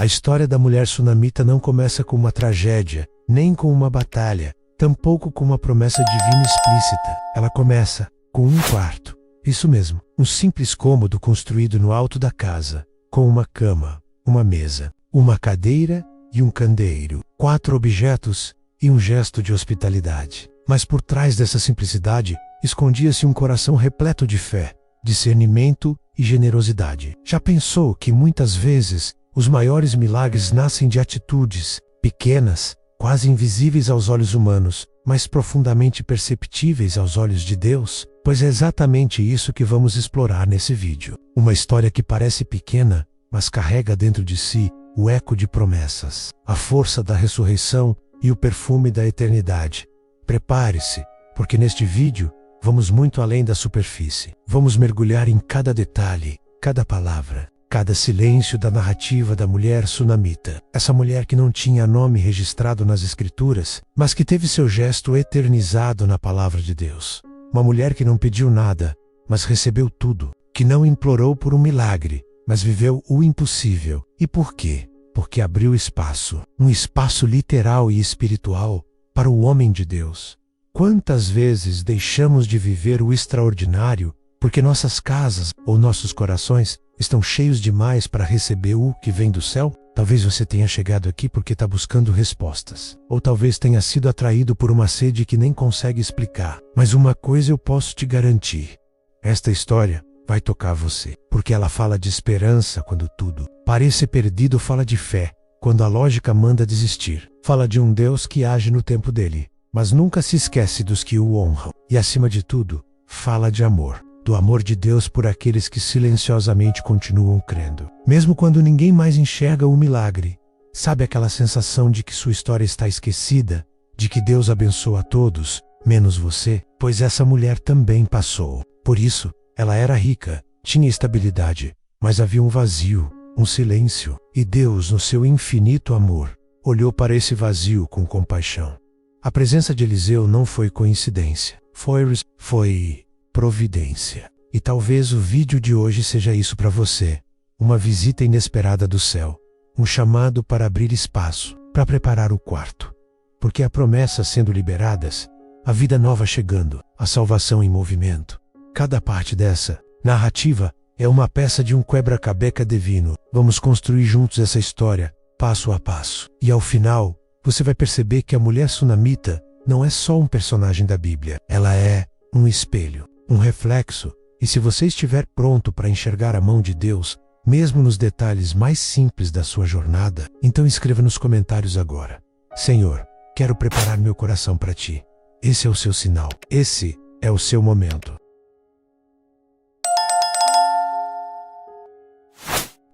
A história da mulher sunamita não começa com uma tragédia, nem com uma batalha, tampouco com uma promessa divina explícita. Ela começa com um quarto. Isso mesmo, um simples cômodo construído no alto da casa, com uma cama, uma mesa, uma cadeira e um candeeiro, 4 objetos e um gesto de hospitalidade. Mas por trás dessa simplicidade, escondia-se um coração repleto de fé, discernimento e generosidade. Já pensou que muitas vezes os maiores milagres nascem de atitudes pequenas, quase invisíveis aos olhos humanos, mas profundamente perceptíveis aos olhos de Deus? Pois é exatamente isso que vamos explorar nesse vídeo. Uma história que parece pequena, mas carrega dentro de si o eco de promessas, a força da ressurreição e o perfume da eternidade. Prepare-se, porque neste vídeo vamos muito além da superfície. Vamos mergulhar em cada detalhe, cada palavra, cada silêncio da narrativa da mulher sunamita. Essa mulher que não tinha nome registrado nas escrituras, mas que teve seu gesto eternizado na palavra de Deus. Uma mulher que não pediu nada, mas recebeu tudo. Que não implorou por um milagre, mas viveu o impossível. E por quê? Porque abriu espaço, um espaço literal e espiritual, para o homem de Deus. Quantas vezes deixamos de viver o extraordinário porque nossas casas ou nossos corações estão cheios demais para receber o que vem do céu? Talvez você tenha chegado aqui porque está buscando respostas. Ou talvez tenha sido atraído por uma sede que nem consegue explicar. Mas uma coisa eu posso te garantir. Esta história vai tocar você. Porque ela fala de esperança quando tudo parece perdido, fala de fé quando a lógica manda desistir. Fala de um Deus que age no tempo dele, mas nunca se esquece dos que o honram. E acima de tudo, fala de amor. Do amor de Deus por aqueles que silenciosamente continuam crendo. Mesmo quando ninguém mais enxerga o milagre. Sabe aquela sensação de que sua história está esquecida? De que Deus abençoa a todos, menos você? Pois essa mulher também passou. Por isso, ela era rica, tinha estabilidade, mas havia um vazio, um silêncio. E Deus, no seu infinito amor, olhou para esse vazio com compaixão. A presença de Eliseu não foi coincidência. Foi providência. E talvez o vídeo de hoje seja isso para você. Uma visita inesperada do céu. Um chamado para abrir espaço, para preparar o quarto. Porque a promessa sendo liberadas, a vida nova chegando, a salvação em movimento. Cada parte dessa narrativa é uma peça de um quebra-cabeça divino. Vamos construir juntos essa história, passo a passo. E ao final, você vai perceber que a mulher sunamita não é só um personagem da Bíblia. Ela é um espelho, um reflexo. E se você estiver pronto para enxergar a mão de Deus, mesmo nos detalhes mais simples da sua jornada, então escreva nos comentários agora: Senhor, quero preparar meu coração para ti. Esse é o seu sinal. Esse é o seu momento.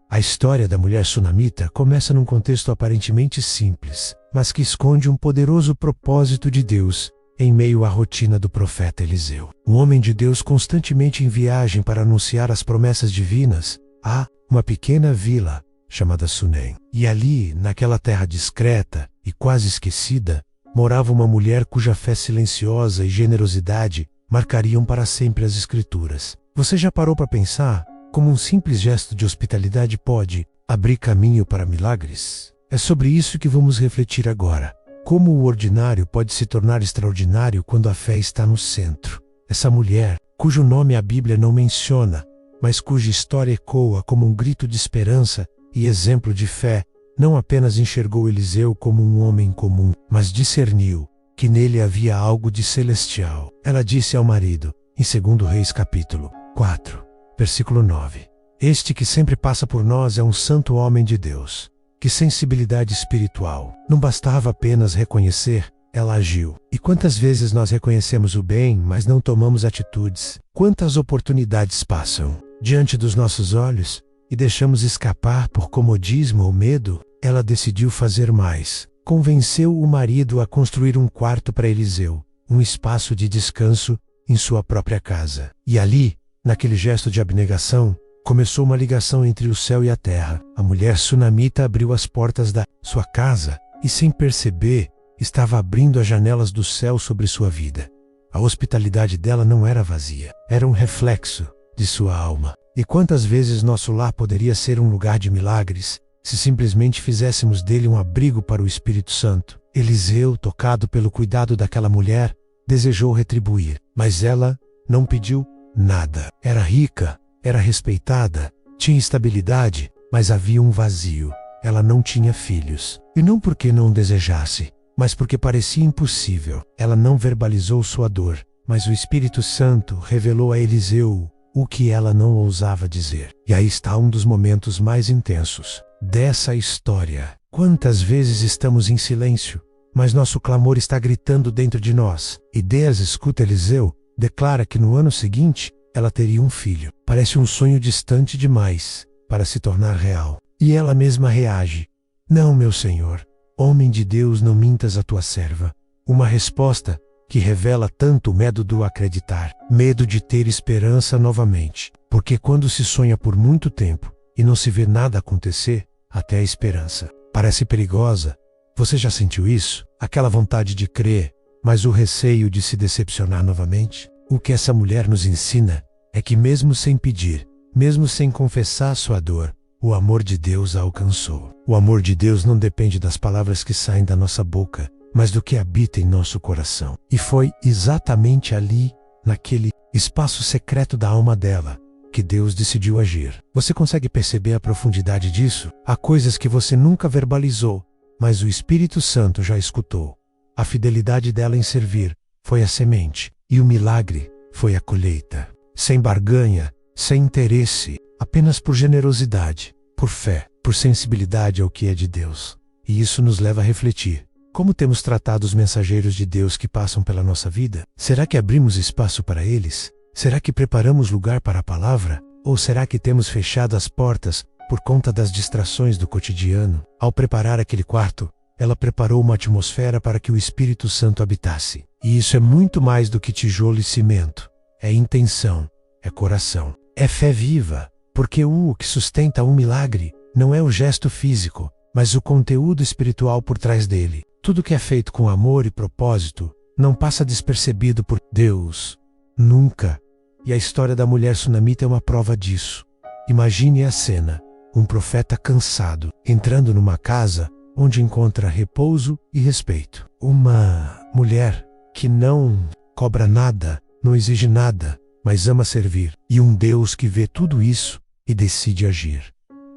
A história da mulher sunamita começa num contexto aparentemente simples, mas que esconde um poderoso propósito de Deus em meio à rotina do profeta Eliseu. Um homem de Deus constantemente em viagem para anunciar as promessas divinas. Há uma pequena vila chamada Sunem. E ali, naquela terra discreta e quase esquecida, morava uma mulher cuja fé silenciosa e generosidade marcariam para sempre as Escrituras. Você já parou para pensar como um simples gesto de hospitalidade pode abrir caminho para milagres? É sobre isso que vamos refletir agora. Como o ordinário pode se tornar extraordinário quando a fé está no centro. Essa mulher, cujo nome a Bíblia não menciona, mas cuja história ecoa como um grito de esperança e exemplo de fé, não apenas enxergou Eliseu como um homem comum, mas discerniu que nele havia algo de celestial. Ela disse ao marido, em 2 Reis capítulo 4, versículo 9: Este que sempre passa por nós é um santo homem de Deus. Que sensibilidade espiritual! Não bastava apenas reconhecer, ela agiu. E quantas vezes nós reconhecemos o bem, mas não tomamos atitudes? Quantas oportunidades passam diante dos nossos olhos e deixamos escapar por comodismo ou medo? Ela decidiu fazer mais. Convenceu o marido a construir um quarto para Eliseu, um espaço de descanso em sua própria casa. E ali, naquele gesto de abnegação, começou uma ligação entre o céu e a terra. A mulher sunamita abriu as portas da sua casa e, sem perceber, estava abrindo as janelas do céu sobre sua vida. A hospitalidade dela não era vazia, era um reflexo de sua alma. E quantas vezes nosso lar poderia ser um lugar de milagres, se simplesmente fizéssemos dele um abrigo para o Espírito Santo. Eliseu, tocado pelo cuidado daquela mulher, desejou retribuir, mas ela não pediu nada. Era rica, era respeitada, tinha estabilidade, mas havia um vazio. Ela não tinha filhos. E não porque não desejasse, mas porque parecia impossível. Ela não verbalizou sua dor, mas o Espírito Santo revelou a Eliseu o que ela não ousava dizer. E aí está um dos momentos mais intensos dessa história. Quantas vezes estamos em silêncio, mas nosso clamor está gritando dentro de nós. E Deus escuta Eliseu, declara que no ano seguinte ela teria um filho. Parece um sonho distante demais para se tornar real. E ela mesma reage: não, meu Senhor, homem de Deus, não mintas a tua serva. Uma resposta que revela tanto o medo do acreditar, medo de ter esperança novamente. Porque quando se sonha por muito tempo e não se vê nada acontecer, até a esperança parece perigosa. Você já sentiu isso? Aquela vontade de crer, mas o receio de se decepcionar novamente? O que essa mulher nos ensina é que mesmo sem pedir, mesmo sem confessar sua dor, o amor de Deus a alcançou. O amor de Deus não depende das palavras que saem da nossa boca, mas do que habita em nosso coração. E foi exatamente ali, naquele espaço secreto da alma dela, que Deus decidiu agir. Você consegue perceber a profundidade disso? Há coisas que você nunca verbalizou, mas o Espírito Santo já escutou. A fidelidade dela em servir foi a semente, e o milagre foi a colheita. Sem barganha, sem interesse, apenas por generosidade, por fé, por sensibilidade ao que é de Deus. E isso nos leva a refletir. Como temos tratado os mensageiros de Deus que passam pela nossa vida? Será que abrimos espaço para eles? Será que preparamos lugar para a palavra? Ou será que temos fechado as portas por conta das distrações do cotidiano? Ao preparar aquele quarto, ela preparou uma atmosfera para que o Espírito Santo habitasse. E isso é muito mais do que tijolo e cimento. É intenção, é coração, é fé viva. Porque o que sustenta um milagre não é o gesto físico, mas o conteúdo espiritual por trás dele. Tudo que é feito com amor e propósito não passa despercebido por Deus. Nunca. E a história da mulher sunamita é uma prova disso. Imagine a cena: um profeta cansado, entrando numa casa onde encontra repouso e respeito. Uma mulher que não cobra nada, não exige nada, mas ama servir. E um Deus que vê tudo isso e decide agir.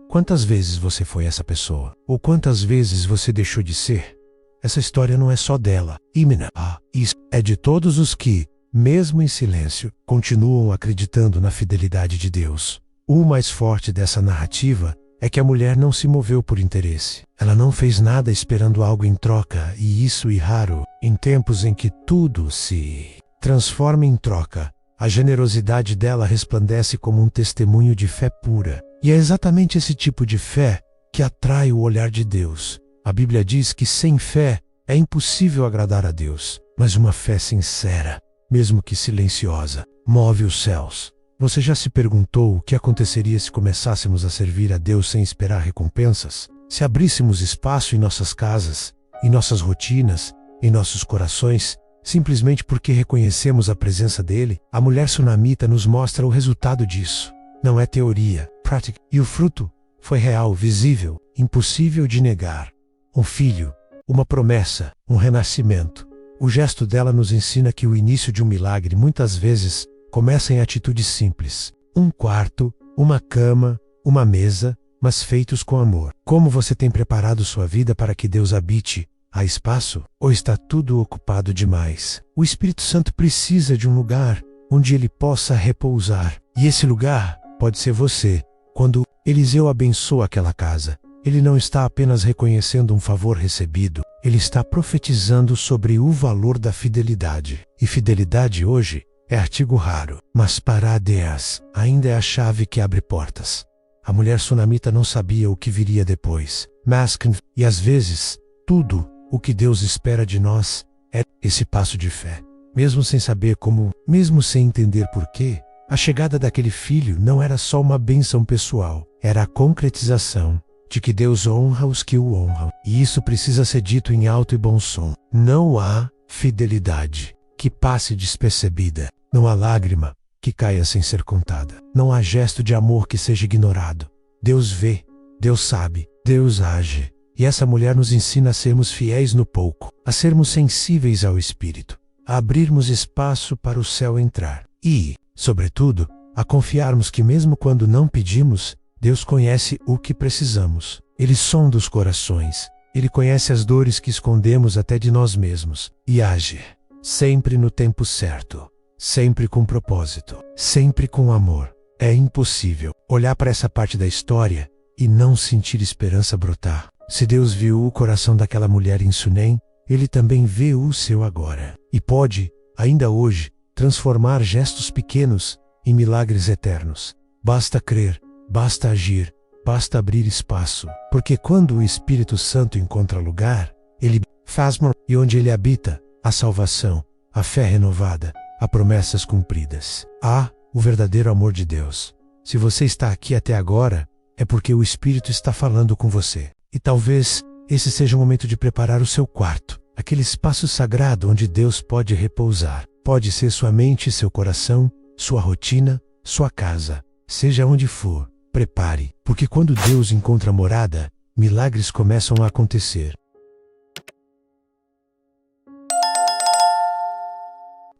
Quantas vezes você foi essa pessoa? Ou quantas vezes você deixou de ser? Essa história não é só dela. Isso é de todos os que, mesmo em silêncio, continuam acreditando na fidelidade de Deus. O mais forte dessa narrativa é que a mulher não se moveu por interesse. Ela não fez nada esperando algo em troca, e isso é raro. Em tempos em que tudo se transforma em troca, a generosidade dela resplandece como um testemunho de fé pura. E é exatamente esse tipo de fé que atrai o olhar de Deus. A Bíblia diz que sem fé é impossível agradar a Deus, mas uma fé sincera, mesmo que silenciosa, move os céus. Você já se perguntou o que aconteceria se começássemos a servir a Deus sem esperar recompensas? Se abríssemos espaço em nossas casas, em nossas rotinas, em nossos corações, simplesmente porque reconhecemos a presença dele? A mulher sunamita nos mostra o resultado disso. Não é teoria, prática. E o fruto foi real, visível, impossível de negar. Um filho, uma promessa, um renascimento. O gesto dela nos ensina que o início de um milagre muitas vezes começa em atitudes simples. Um quarto, uma cama, uma mesa, mas feitos com amor. Como você tem preparado sua vida para que Deus habite? Há espaço? Ou está tudo ocupado demais? O Espírito Santo precisa de um lugar onde ele possa repousar. E esse lugar pode ser você. Quando Eliseu abençoa aquela casa, ele não está apenas reconhecendo um favor recebido, ele está profetizando sobre o valor da fidelidade. E fidelidade hoje é artigo raro, mas para Deus ainda é a chave que abre portas. A mulher sunamita não sabia o que viria depois. E às vezes, tudo o que Deus espera de nós é esse passo de fé. Mesmo sem saber como, mesmo sem entender porquê, a chegada daquele filho não era só uma bênção pessoal, era a concretização de que Deus honra os que o honram. E isso precisa ser dito em alto e bom som. Não há fidelidade que passe despercebida. Não há lágrima que caia sem ser contada. Não há gesto de amor que seja ignorado. Deus vê, Deus sabe, Deus age. E essa mulher nos ensina a sermos fiéis no pouco, a sermos sensíveis ao Espírito, a abrirmos espaço para o céu entrar e, sobretudo, a confiarmos que mesmo quando não pedimos, Deus conhece o que precisamos. Ele sonda os corações, Ele conhece as dores que escondemos até de nós mesmos e age, sempre no tempo certo, sempre com propósito, sempre com amor. É impossível olhar para essa parte da história e não sentir esperança brotar. Se Deus viu o coração daquela mulher em Sunem, Ele também vê o seu agora. E pode, ainda hoje, transformar gestos pequenos em milagres eternos. Basta crer, basta agir, basta abrir espaço. Porque quando o Espírito Santo encontra lugar, Ele faz e onde Ele habita, a salvação, a fé renovada, há promessas cumpridas. Há o verdadeiro amor de Deus. Se você está aqui até agora, é porque o Espírito está falando com você. E talvez esse seja o momento de preparar o seu quarto, aquele espaço sagrado onde Deus pode repousar. Pode ser sua mente, seu coração, sua rotina, sua casa. Seja onde for, prepare, porque quando Deus encontra morada, milagres começam a acontecer.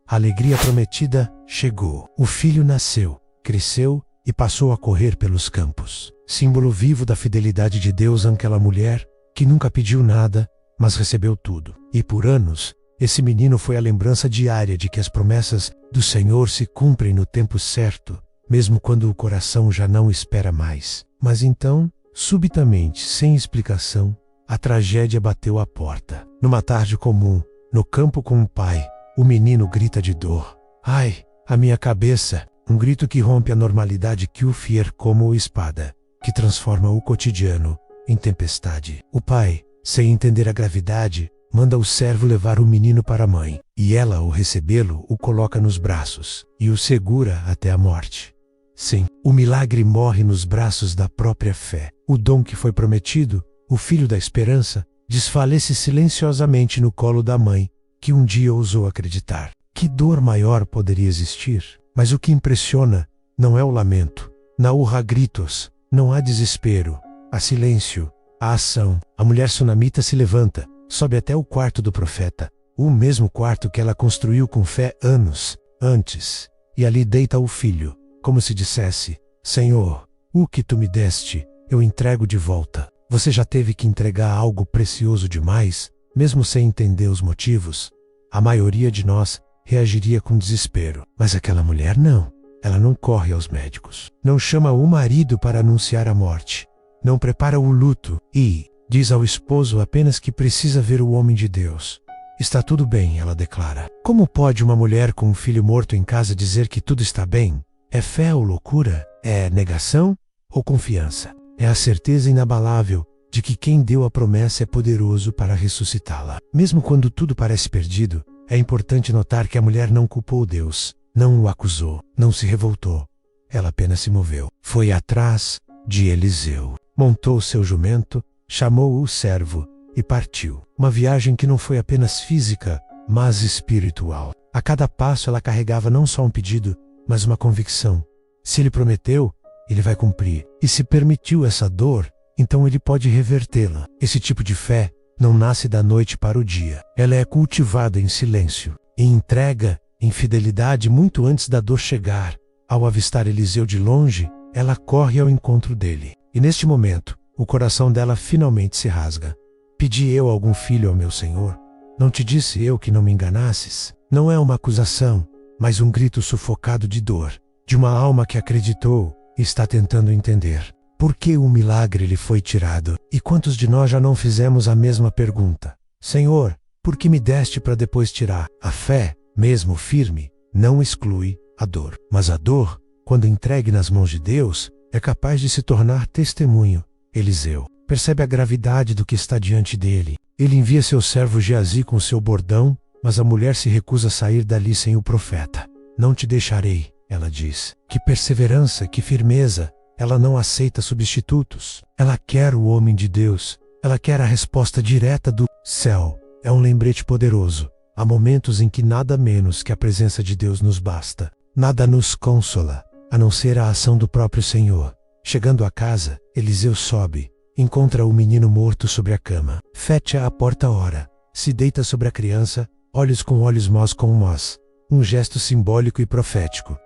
A alegria prometida chegou. O filho nasceu, cresceu e passou a correr pelos campos. Símbolo vivo da fidelidade de Deus àquela mulher que nunca pediu nada, mas recebeu tudo. E por anos, esse menino foi a lembrança diária de que as promessas do Senhor se cumprem no tempo certo, mesmo quando o coração já não espera mais. Mas então, subitamente, sem explicação, a tragédia bateu à porta. Numa tarde comum, no campo com o pai, o menino grita de dor. Ai, a minha cabeça! Um grito que rompe a normalidade que o fier como espada, que transforma o cotidiano em tempestade. O pai, sem entender a gravidade, manda o servo levar o menino para a mãe, e ela, ao recebê-lo, o coloca nos braços, e o segura até a morte. Sim, o milagre morre nos braços da própria fé. O dom que foi prometido, o filho da esperança, desfalece silenciosamente no colo da mãe, que um dia ousou acreditar. Que dor maior poderia existir? Mas o que impressiona não é o lamento, não há gritos, não há desespero, há silêncio, há ação. A mulher sunamita se levanta, sobe até o quarto do profeta, o mesmo quarto que ela construiu com fé anos antes, e ali deita o filho, como se dissesse: Senhor, o que tu me deste, eu entrego de volta. Você já teve que entregar algo precioso demais, mesmo sem entender os motivos? A maioria de nós reagiria com desespero. Mas aquela mulher não. Ela não corre aos médicos. Não chama o marido para anunciar a morte. Não prepara o luto e diz ao esposo apenas que precisa ver o homem de Deus. Está tudo bem, ela declara. Como pode uma mulher com um filho morto em casa dizer que tudo está bem? É fé ou loucura? É negação ou confiança? É a certeza inabalável de que quem deu a promessa é poderoso para ressuscitá-la. Mesmo quando tudo parece perdido, é importante notar que a mulher não culpou Deus, não o acusou, não se revoltou. Ela apenas se moveu. Foi atrás de Eliseu. Montou seu jumento, chamou o servo e partiu. Uma viagem que não foi apenas física, mas espiritual. A cada passo ela carregava não só um pedido, mas uma convicção. Se ele prometeu, ele vai cumprir. E se permitiu essa dor, então ele pode revertê-la. Esse tipo de fé não nasce da noite para o dia. Ela é cultivada em silêncio, em entrega, em fidelidade muito antes da dor chegar. Ao avistar Eliseu de longe, ela corre ao encontro dele. E neste momento, o coração dela finalmente se rasga. Pedi eu algum filho ao meu Senhor? Não te disse eu que não me enganasses? Não é uma acusação, mas um grito sufocado de dor, de uma alma que acreditou e está tentando entender. Por que o milagre lhe foi tirado? E quantos de nós já não fizemos a mesma pergunta? Senhor, por que me deste para depois tirar? A fé, mesmo firme, não exclui a dor. Mas a dor, quando entregue nas mãos de Deus, é capaz de se tornar testemunho. Eliseu percebe a gravidade do que está diante dele. Ele envia seu servo Geazi com seu bordão, mas a mulher se recusa a sair dali sem o profeta. Não te deixarei, ela diz. Que perseverança, que firmeza! Ela não aceita substitutos. Ela quer o homem de Deus. Ela quer a resposta direta do céu. É um lembrete poderoso. Há momentos em que nada menos que a presença de Deus nos basta. Nada nos consola, a não ser a ação do próprio Senhor. Chegando a casa, Eliseu sobe encontra o menino morto sobre a cama. Fecha a porta ora. Se deita sobre a criança, olhos com olhos, mós com mós. Um gesto simbólico e profético.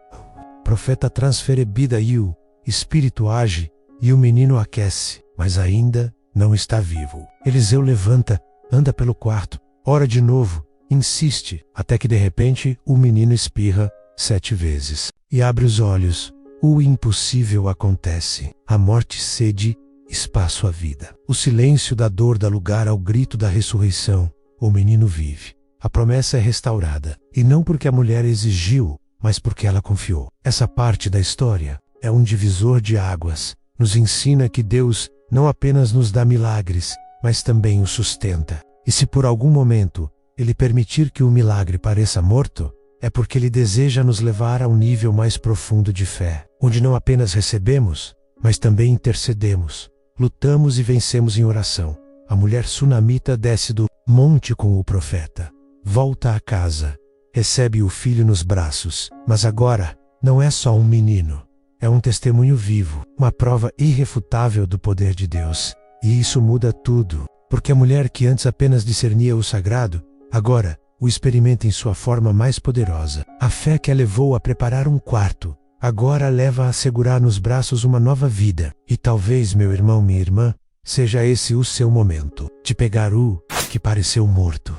Profeta transfere vida e o espírito age, e o menino aquece, mas ainda não está vivo. Eliseu levanta, anda pelo quarto, ora de novo, insiste, até que de repente o menino espirra 7 vezes. E abre os olhos. O impossível acontece. A morte cede espaço à vida. O silêncio da dor dá lugar ao grito da ressurreição. O menino vive. A promessa é restaurada. E não porque a mulher exigiu, mas porque ela confiou. Essa parte da história é um divisor de águas. Nos ensina que Deus não apenas nos dá milagres, mas também os sustenta. E se por algum momento Ele permitir que o milagre pareça morto, é porque Ele deseja nos levar a um nível mais profundo de fé, onde não apenas recebemos, mas também intercedemos, lutamos e vencemos em oração. A mulher sunamita desce do monte com o profeta, volta a casa, recebe o filho nos braços, mas agora não é só um menino, é um testemunho vivo, uma prova irrefutável do poder de Deus. E isso muda tudo, porque a mulher que antes apenas discernia o sagrado, agora o experimenta em sua forma mais poderosa. A fé que a levou a preparar um quarto, agora leva a segurar nos braços uma nova vida. E talvez, meu irmão, minha irmã, seja esse o seu momento, de pegar o que pareceu morto.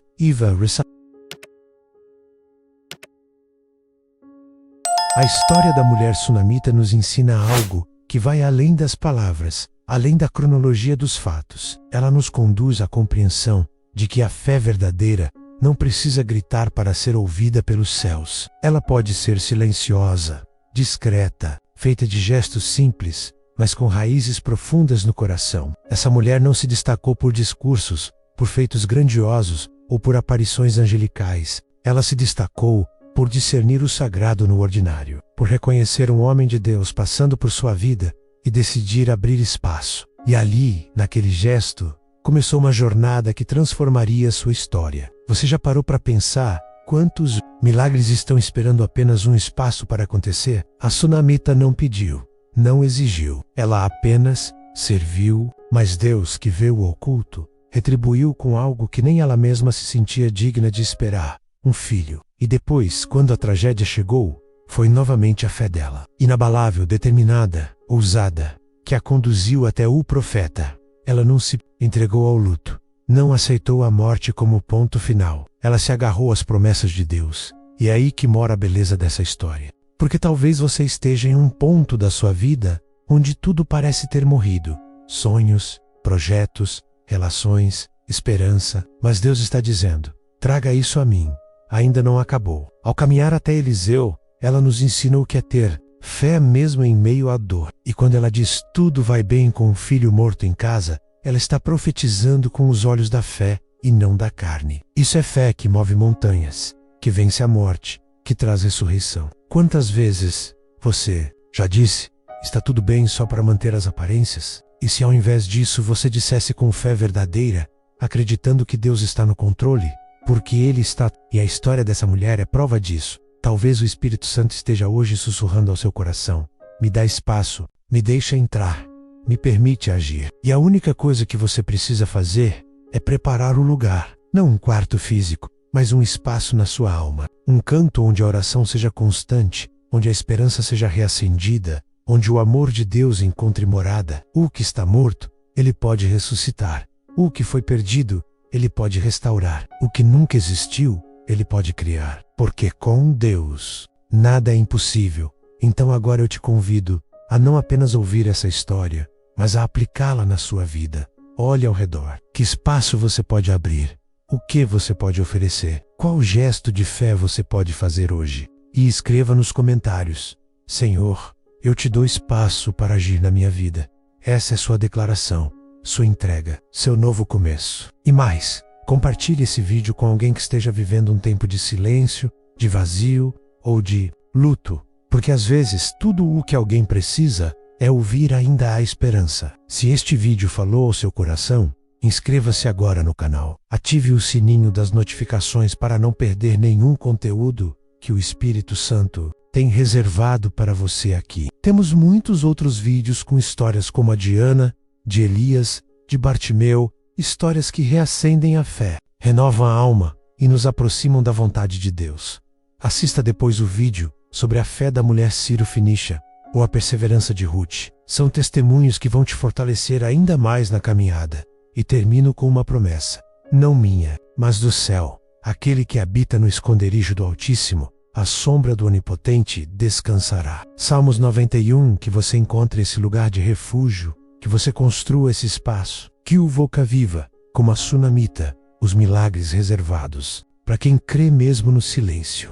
A história da mulher sunamita nos ensina algo que vai além das palavras, além da cronologia dos fatos. Ela nos conduz à compreensão de que a fé verdadeira não precisa gritar para ser ouvida pelos céus. Ela pode ser silenciosa, discreta, feita de gestos simples, mas com raízes profundas no coração. Essa mulher não se destacou por discursos, por feitos grandiosos ou por aparições angelicais. Ela se destacou por discernir o sagrado no ordinário, por reconhecer um homem de Deus passando por sua vida e decidir abrir espaço. E ali, naquele gesto, começou uma jornada que transformaria sua história. Você já parou para pensar quantos milagres estão esperando apenas um espaço para acontecer? A sunamita não pediu, não exigiu. Ela apenas serviu, mas Deus, que vê o oculto, retribuiu com algo que nem ela mesma se sentia digna de esperar: um filho. E depois, quando a tragédia chegou, foi novamente a fé dela, inabalável, determinada, ousada, que a conduziu até o profeta. Ela não se entregou ao luto, não aceitou a morte como ponto final. Ela se agarrou às promessas de Deus. E é aí que mora a beleza dessa história. Porque talvez você esteja em um ponto da sua vida onde tudo parece ter morrido. Sonhos, projetos, relações, esperança. Mas Deus está dizendo: traga isso a mim. Ainda não acabou. Ao caminhar até Eliseu, ela nos ensina o que é ter fé mesmo em meio à dor. E quando ela diz tudo vai bem com um filho morto em casa, ela está profetizando com os olhos da fé e não da carne. Isso é fé que move montanhas, que vence a morte, que traz ressurreição. Quantas vezes você já disse, está tudo bem só para manter as aparências? E se ao invés disso você dissesse com fé verdadeira, acreditando que Deus está no controle, porque Ele está, e a história dessa mulher é prova disso. Talvez o Espírito Santo esteja hoje sussurrando ao seu coração: me dá espaço, me deixa entrar, me permite agir. E a única coisa que você precisa fazer é preparar o lugar, não um quarto físico, mas um espaço na sua alma, um canto onde a oração seja constante, onde a esperança seja reacendida, onde o amor de Deus encontre morada. O que está morto, Ele pode ressuscitar. O que foi perdido, Ele pode restaurar. O que nunca existiu, Ele pode criar. Porque com Deus, nada é impossível. Então agora eu te convido a não apenas ouvir essa história, mas a aplicá-la na sua vida. Olhe ao redor. Que espaço você pode abrir? O que você pode oferecer? Qual gesto de fé você pode fazer hoje? E escreva nos comentários: Senhor, eu te dou espaço para agir na minha vida. Essa é sua declaração, sua entrega, seu novo começo. E mais, compartilhe esse vídeo com alguém que esteja vivendo um tempo de silêncio, de vazio ou de luto. Porque às vezes tudo o que alguém precisa é ouvir ainda há esperança. Se este vídeo falou ao seu coração, inscreva-se agora no canal. Ative o sininho das notificações para não perder nenhum conteúdo que o Espírito Santo tem reservado para você aqui. Temos muitos outros vídeos com histórias como a de Ana, de Elias, de Bartimeu, histórias que reacendem a fé, renovam a alma e nos aproximam da vontade de Deus. Assista depois o vídeo sobre a fé da mulher Ciro-Fenícia ou a perseverança de Ruth. São testemunhos que vão te fortalecer ainda mais na caminhada. E termino com uma promessa, não minha, mas do céu. Aquele que habita no esconderijo do Altíssimo, à sombra do Onipotente, descansará. Salmos 91, que você encontre esse lugar de refúgio, que você construa esse espaço, que o Voca viva, como a sunamita, os milagres reservados, para quem crê mesmo no silêncio.